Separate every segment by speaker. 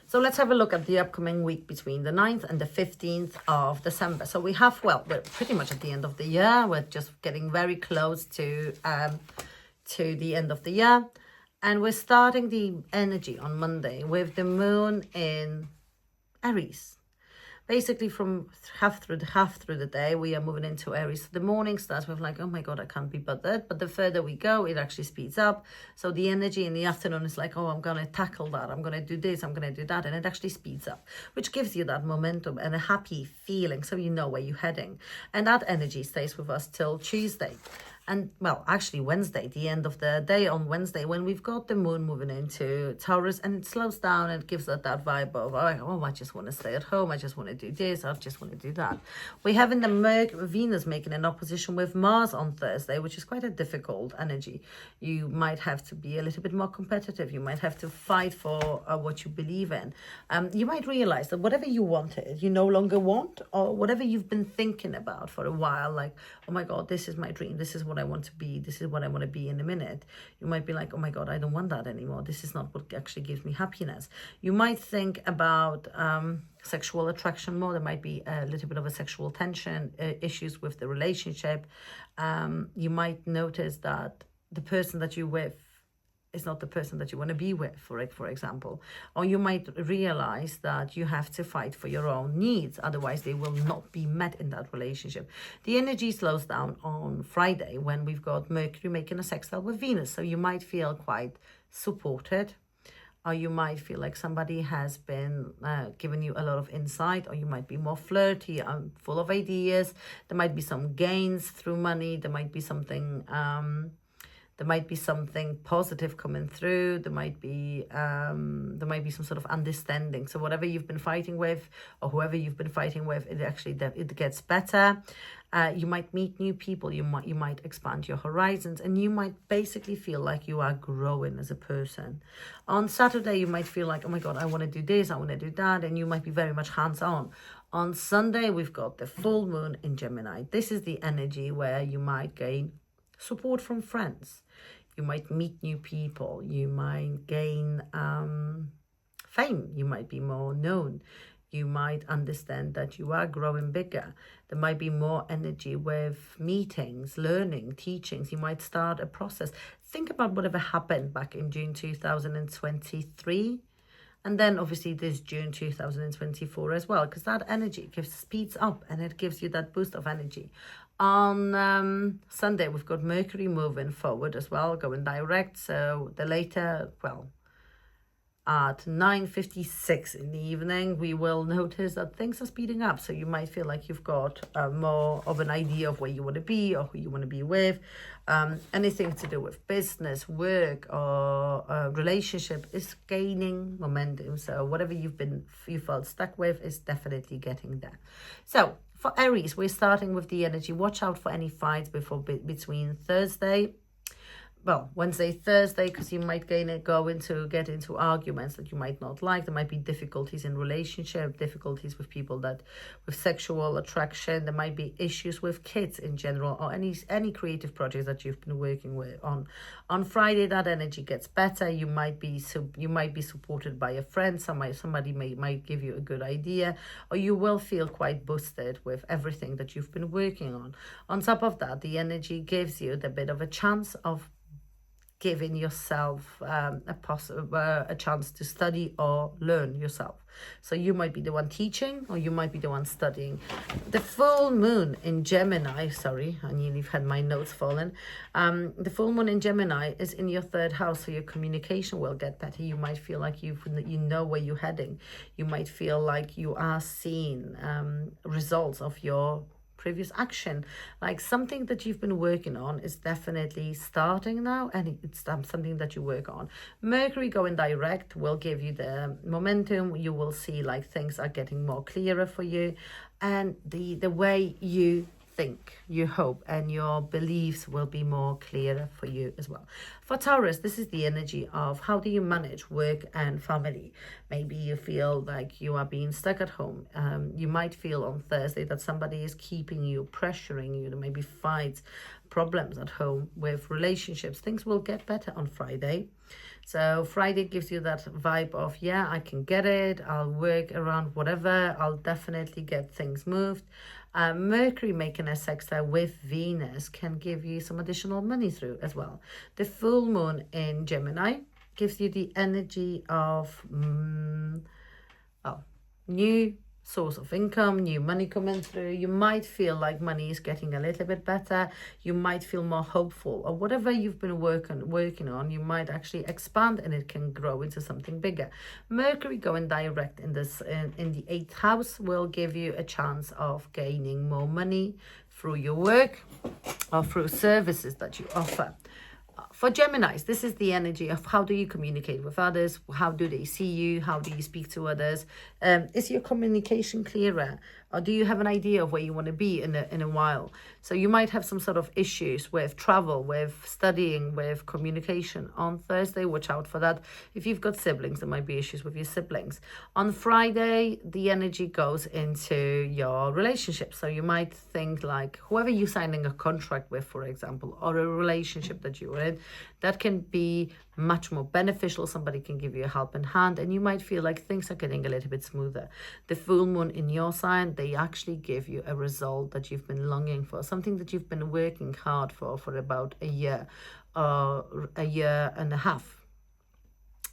Speaker 1: So let's have a look at the upcoming week between the 9th and the 15th of December. So we have, well, we're pretty much at the end of the year. We're just getting very close to the end of the year. And we're starting the energy on Monday with the moon in Aries. Basically, from half through the day, we are moving into Aries. So the morning starts with like, oh my God, I can't be bothered. But the further we go, it actually speeds up. So the energy in the afternoon is like, oh, I'm going to tackle that. I'm going to do this. I'm going to do that. And it actually speeds up, which gives you that momentum and a happy feeling. So you know where you're heading. And that energy stays with us till Tuesday. And, well, actually Wednesday, the end of the day on Wednesday, when we've got the moon moving into Taurus, and it slows down and gives us that vibe of, oh, I just want to stay at home. I just want to do this. I just want to do that. We're having the Venus making an opposition with Mars on Thursday, which is quite a difficult energy. You might have to be a little bit more competitive. You might have to fight for what you believe in. You might realize that whatever you wanted, you no longer want, or whatever you've been thinking about for a while, like, oh my God, this is my dream. This is what I want to be. This is what I want to be in a minute. You might be like, oh my God, I don't want that anymore. This is not what actually gives me happiness. You might think about sexual attraction more. There might be a little bit of a sexual tension, issues with the relationship. You might notice that the person that you're with is not the person that you want to be with, for example. Or you might realize that you have to fight for your own needs, otherwise they will not be met in that relationship. The energy slows down on Friday when we've got Mercury making a sextile with Venus, so you might feel quite supported, or you might feel like somebody has been giving you a lot of insight, or you might be more flirty and full of ideas. There might be some gains through money. There might be something positive coming through. There might be some sort of understanding. So whatever you've been fighting with, or whoever you've been fighting with, it gets better. You might meet new people. You might expand your horizons, and you might basically feel like you are growing as a person. On Saturday, you might feel like, oh my God, I want to do this, I want to do that, and you might be very much hands-on. On Sunday, we've got the full moon in Gemini. This is the energy where you might gain support from friends. You might meet new people. You might gain fame. You might be more known. You might understand that you are growing bigger. There might be more energy with meetings, learning, teachings. You might start a process. Think about whatever happened back in June 2023. And then obviously this June 2024 as well, because that energy speeds up and it gives you that boost of energy. On Sunday, we've got Mercury moving forward as well, going direct. So the later, well, at 9:56 in the evening, we will notice that things are speeding up. So you might feel like you've got more of an idea of where you want to be or who you want to be with. Anything to do with business, work, or relationship is gaining momentum. So whatever you felt stuck with is definitely getting there. So for Aries, we're starting with the energy. Watch out for any fights between Wednesday, Thursday, because you might get into arguments that you might not like. There might be difficulties in relationship, difficulties with people with sexual attraction. There might be issues with kids in general, or any creative projects that you've been working with on. On Friday, that energy gets better. You might be supported by a friend. Somebody might give you a good idea, or you will feel quite boosted with everything that you've been working on. On top of that, the energy gives you the bit of a chance of giving yourself a chance to study or learn yourself. So you might be the one teaching, or you might be the one studying. The full moon in Gemini, sorry, I nearly had my notes fallen. The full moon in Gemini is in your third house, so your communication will get better. You might feel like you know where you're heading. You might feel like you are seeing results of your previous action, like something that you've been working on is definitely starting now, and it's something that you work on. Mercury going direct will give you the momentum. You will see like things are getting more clearer for you, and the way you think, you hope, and your beliefs will be more clearer for you as well. For Taurus, this is the energy of how do you manage work and family. Maybe you feel like you are being stuck at home. You might feel on Thursday that somebody is keeping you, pressuring you. There may be fights, problems at home with relationships. Things will get better on Friday. So Friday gives you that vibe of, yeah, I can get it. I'll work around whatever. I'll definitely get things moved. Mercury making a sextile with Venus can give you some additional money through as well. The full moon in Gemini gives you the energy of new source of income, new money coming through. You might feel like money is getting a little bit better. You might feel more hopeful, or whatever you've been working on, you might actually expand and it can grow into something bigger. Mercury going direct in this in the 8th house will give you a chance of gaining more money through your work or through services that you offer. For Geminis, this is the energy of how do you communicate with others? How do they see you? How do you speak to others? Is your communication clearer? Or do you have an idea of where you want to be in a while? So you might have some sort of issues with travel, with studying, with communication. On Thursday, watch out for that. If you've got siblings, there might be issues with your siblings. On Friday, the energy goes into your relationship. So you might think like whoever you're signing a contract with, for example, or a relationship that you're in, that can be much more beneficial. Somebody can give you a helping hand and you might feel like things are getting a little bit smoother. The full moon in your sign, they actually give you a result that you've been longing for, something that you've been working hard for about a year or a year and a half.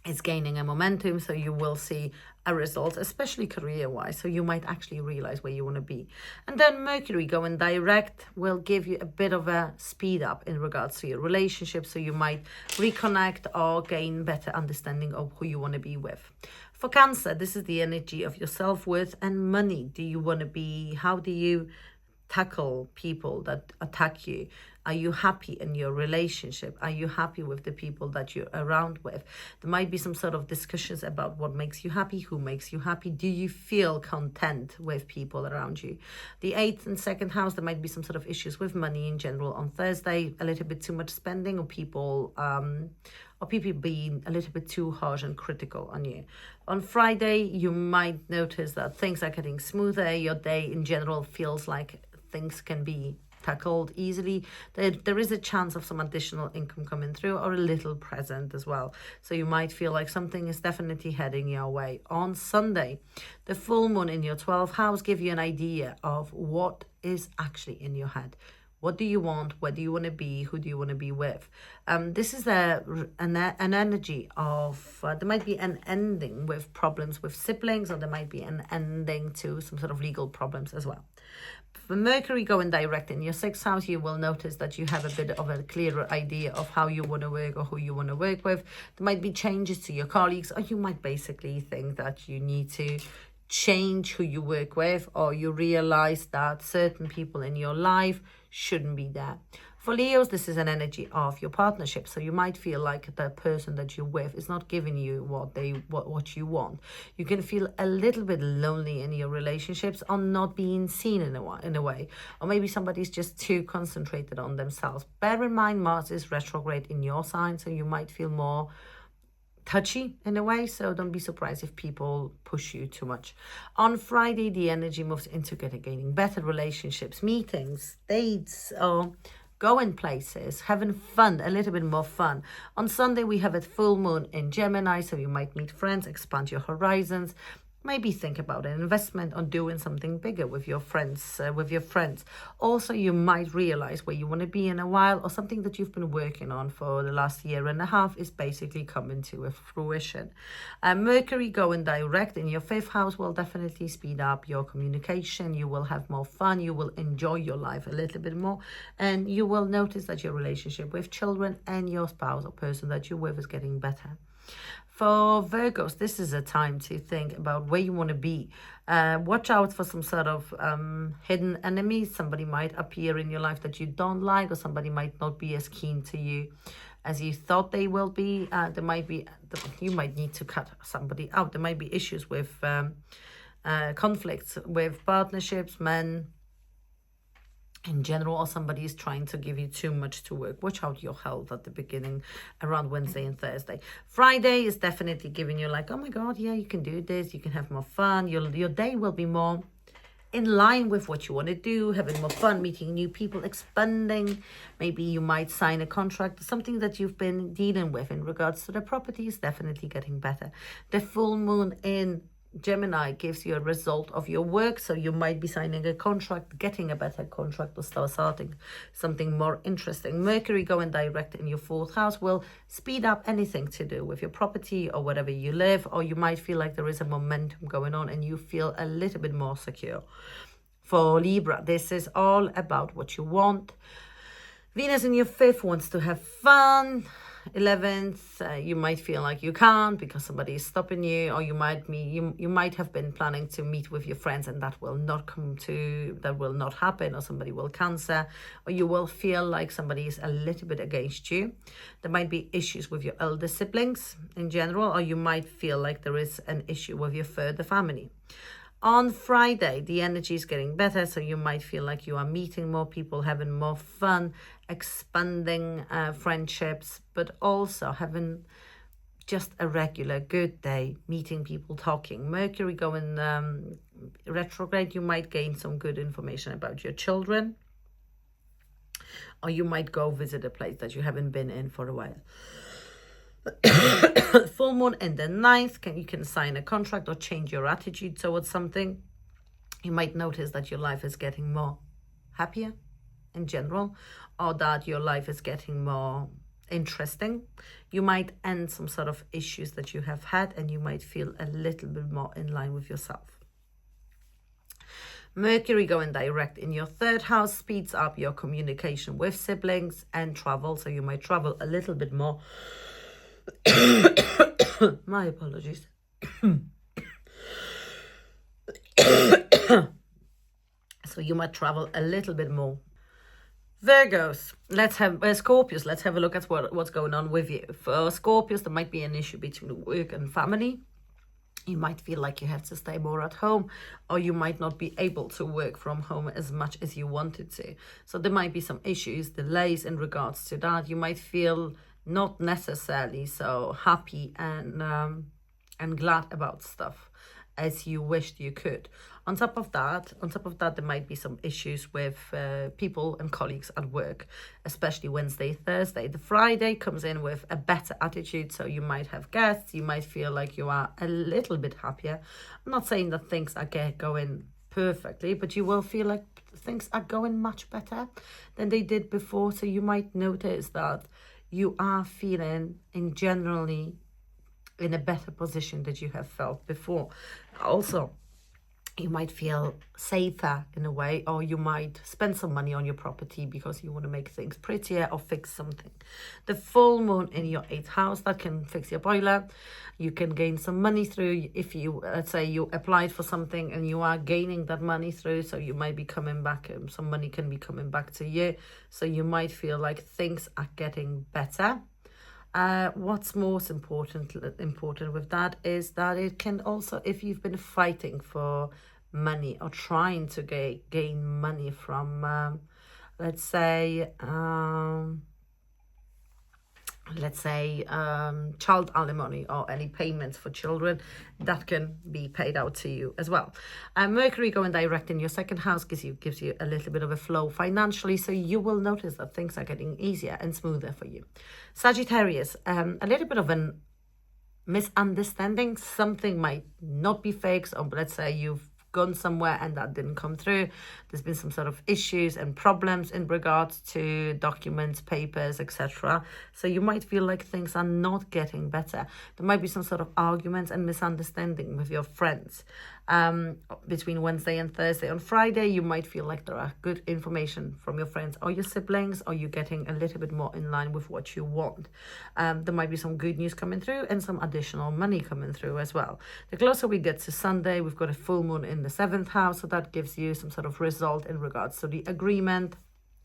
Speaker 1: It's gaining a momentum, so you will see a result, especially career-wise, so you might actually realize where you want to be. And then Mercury going direct will give you a bit of a speed up in regards to your relationship, so you might reconnect or gain better understanding of who you want to be with. For Cancer, this is the energy of your self-worth and money. Do you want to be, how do you tackle people that attack you? Are you happy in your relationship? Are you happy with the people that you're around with? There might be some sort of discussions about what makes you happy, who makes you happy. Do you feel content with people around you? The 8th and 2nd house, there might be some sort of issues with money in general on Thursday, a little bit too much spending, or people being a little bit too harsh and critical on you. On Friday, you might notice that things are getting smoother. Your day in general feels like things can be tackled easily. There is a chance of some additional income coming through, or a little present as well. So you might feel like something is definitely heading your way. On Sunday, the full moon in your 12th house give you an idea of what is actually in your head. What do you want? Where do you want to be? Who do you want to be with? This is an energy of, there might be an ending with problems with siblings, or there might be an ending to some sort of legal problems as well. For Mercury going direct in your 6th house, you will notice that you have a bit of a clearer idea of how you want to work or who you want to work with. There might be changes to your colleagues, or you might basically think that you need to change who you work with, or you realize that certain people in your life shouldn't be there. For Leos, this is an energy of your partnership. So you might feel like the person that you're with is not giving you what you want. You can feel a little bit lonely in your relationships, or not being seen in a way. Or maybe somebody's just too concentrated on themselves. Bear in mind, Mars is retrograde in your sign, so you might feel more touchy in a way, so don't be surprised if people push you too much. On Friday, the energy moves into gaining better relationships, meetings, dates, or going places, having fun, a little bit more fun. On Sunday, we have a full moon in Gemini, so you might meet friends, expand your horizons. Maybe think about an investment on doing something bigger with your friends. Also, you might realize where you want to be in a while, or something that you've been working on for the last year and a half is basically coming to a fruition. Mercury going direct in your 5th house will definitely speed up your communication. You will have more fun. You will enjoy your life a little bit more, and you will notice that your relationship with children and your spouse or person that you're with is getting better. For Virgos, this is a time to think about where you want to be. Watch out for some sort of hidden enemies. Somebody might appear in your life that you don't like, or somebody might not be as keen to you as you thought they will be. You might need to cut somebody out. There might be issues with conflicts with partnerships, men in general, or somebody is trying to give you too much to work. Watch out your health at the beginning, around Wednesday and Thursday. Friday is definitely giving you like, oh my God, yeah, you can do this. You can have more fun. Your day will be more in line with what you want to do, having more fun, meeting new people, expanding. Maybe you might sign a contract, something that you've been dealing with in regards to the property is definitely getting better. The full moon in Gemini gives you a result of your work, so you might be signing a contract, getting a better contract, or starting something more interesting. Mercury going direct in your 4th house will speed up anything to do with your property or wherever you live, or you might feel like there is a momentum going on and you feel a little bit more secure. For Libra, this is all about what you want. Venus in your 5th wants to have fun. 11th, you might feel like you can't because somebody is stopping you, or you might have been planning to meet with your friends and that will not happen, or somebody will cancel, or you will feel like somebody is a little bit against you. There might be issues with your elder siblings in general, or you might feel like there is an issue with your further family. On Friday, the energy is getting better, so you might feel like you are meeting more people, having more fun, expanding friendships, but also having just a regular good day, meeting people, talking. Mercury going retrograde, you might gain some good information about your children, or you might go visit a place that you haven't been in for a while. Full moon in the 9th, you can sign a contract or change your attitude towards something. You might notice that your life is getting more happier in general, or that your life is getting more interesting. You might end some sort of issues that you have had, and you might feel a little bit more in line with yourself. Mercury going direct in your 3rd house speeds up your communication with siblings and travel, so you might travel a little bit more. My apologies. So you might travel a little bit more. Virgos, Scorpios, let's have a look at what's going on with you. For Scorpios, there might be an issue between work and family. You might feel like you have to stay more at home, or you might not be able to work from home as much as you wanted to. So there might be some issues, delays in regards to that. You might feel not necessarily so happy and glad about stuff as you wished you could. On top of that, there might be some issues with people and colleagues at work, especially Wednesday, Thursday. The Friday comes in with a better attitude, so you might have guests, you might feel like you are a little bit happier. I'm not saying that things are going perfectly, but you will feel like things are going much better than they did before, so you might notice that you are feeling generally in a better position that you have felt before. Also, you might feel safer in a way, or you might spend some money on your property because you want to make things prettier or fix something. The full moon in your 8th house, that can fix your boiler. You can gain some money through, if you, let's say you applied for something and you are gaining that money through, so you might be coming back, some money can be coming back to you, so you might feel like things are getting better. What's most important with that is that it can also, if you've been fighting for money or trying to gain money from, let's say child alimony or any payments for children, that can be paid out to you as well. Mercury going direct in your 2nd house gives you a little bit of a flow financially, so you will notice that things are getting easier and smoother for you. Sagittarius, a little bit of an misunderstanding. Something might not be fixed, or let's say you've gone somewhere and that didn't come through. There's been some sort of issues and problems in regards to documents, papers, etc. So you might feel like things are not getting better. There might be some sort of arguments and misunderstanding with your friends between Wednesday and Thursday. On Friday, you might feel like there are good information from your friends or your siblings, or you're getting a little bit more in line with what you want. There might be some good news coming through and some additional money coming through as well. The closer we get to Sunday, we've got a full moon in the 7th house, so that gives you some sort of result in regards to the agreement.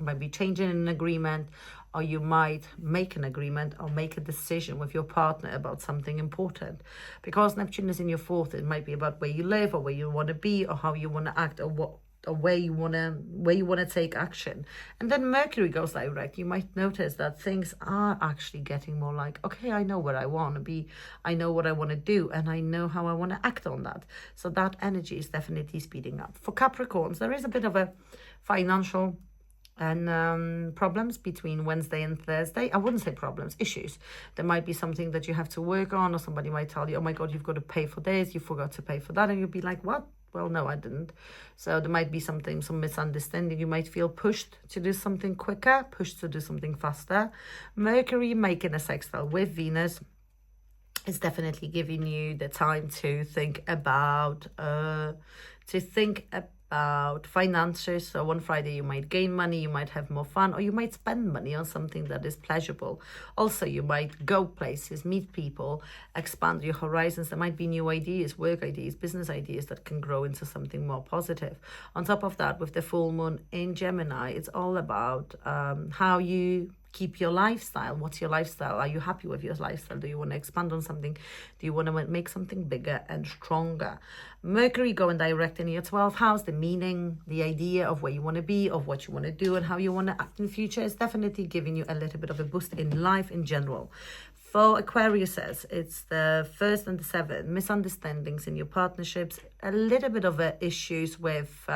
Speaker 1: You might be changing an agreement, or you might make an agreement or make a decision with your partner about something important. Because Neptune is in your 4th, it might be about where you live or where you want to be or how you want to act or what or where you wanna take action. And then Mercury goes direct. You might notice that things are actually getting more like, okay, I know where I want to be, I know what I want to do, and I know how I want to act on that. So that energy is definitely speeding up. For Capricorns, there is a bit of a financial and problems between Wednesday and Thursday. I wouldn't say problems, issues. There might be something that you have to work on, or somebody might tell you, oh my God, you've got to pay for this, you forgot to pay for that, and you'll be like, what? Well, no, I didn't. So there might be some misunderstanding. You might feel pushed to do something quicker, pushed to do something faster. Mercury making a sextile with Venus is definitely giving you the time to think about finances. So on Friday you might gain money, you might have more fun, or you might spend money on something that is pleasurable. Also, you might go places, meet people, expand your horizons. There might be new ideas, work ideas, business ideas that can grow into something more positive. On top of that, with the full moon in Gemini, it's all about how you keep your lifestyle. What's your lifestyle? Are you happy with your lifestyle? Do you want to expand on something? Do you want to make something bigger and stronger? Mercury going direct in your 12th house, the meaning, the idea of where you want to be, of what you want to do, and how you want to act in the future is definitely giving you a little bit of a boost in life in general. For Aquariuses, it's the 1st and the 7th, misunderstandings in your partnerships, a little bit of issues with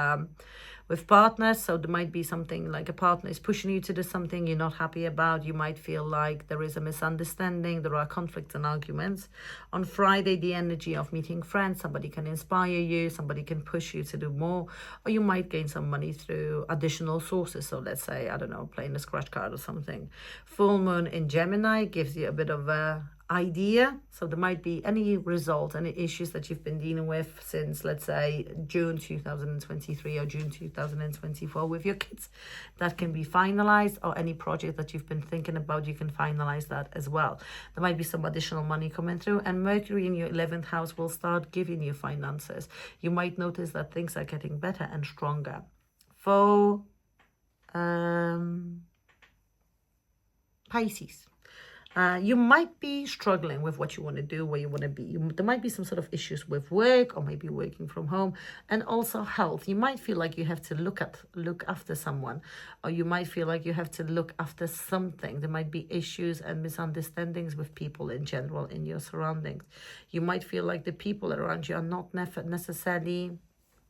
Speaker 1: partners. So there might be something like a partner is pushing you to do something you're not happy about. You might feel like there is a misunderstanding, there are conflicts and arguments. On Friday, the energy of meeting friends, somebody can inspire you, somebody can push you to do more, or you might gain some money through additional sources. So let's say, I don't know, playing a scratch card or something. Full moon in Gemini gives you a bit of a idea. So there might be any result, any issues that you've been dealing with since, let's say, June 2023 or June 2024 with your kids, that can be finalized, or any project that you've been thinking about, you can finalize that as well. There might be some additional money coming through, and Mercury in your 11th house will start giving you finances. You might notice that things are getting better and stronger. For Pisces, you might be struggling with what you want to do, where you want to be. There might be some sort of issues with work, or maybe working from home, and also health. You might feel like you have to look after someone, or you might feel like you have to look after something. There might be issues and misunderstandings with people in general in your surroundings. You might feel like the people around you are not necessarily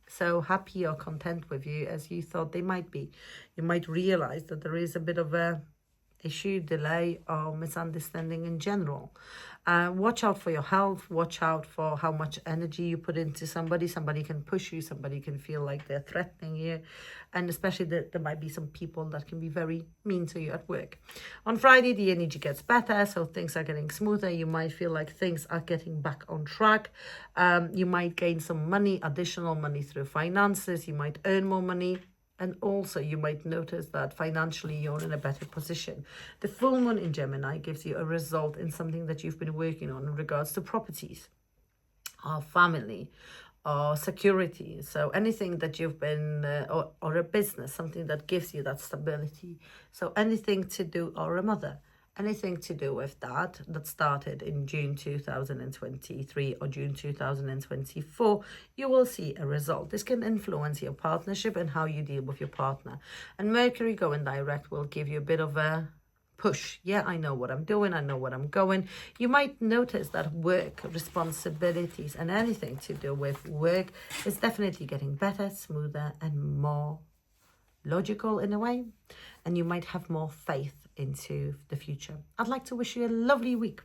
Speaker 1: so happy or content with you as you thought they might be. You might realize that there is a bit of a issue, delay, or misunderstanding in general. Watch out for your health. Watch out for how much energy you put into somebody. Somebody can push you. Somebody can feel like they're threatening you. And especially that there might be some people that can be very mean to you at work. On Friday, the energy gets better, so things are getting smoother. You might feel like things are getting back on track. You might gain some money, additional money through finances. You might earn more money. And also you might notice that financially you're in a better position. The full moon in Gemini gives you a result in something that you've been working on in regards to properties, or family, or security. So anything that you've been, or a business, something that gives you that stability. So anything to do, or a mother. Anything to do with that started in June 2023 or June 2024, you will see a result. This can influence your partnership and how you deal with your partner. And Mercury going direct will give you a bit of a push. Yeah, I know what I'm doing. I know what I'm going. You might notice that work, responsibilities, and anything to do with work is definitely getting better, smoother, and more logical in a way, and you might have more faith into the future. I'd like to wish you a lovely week.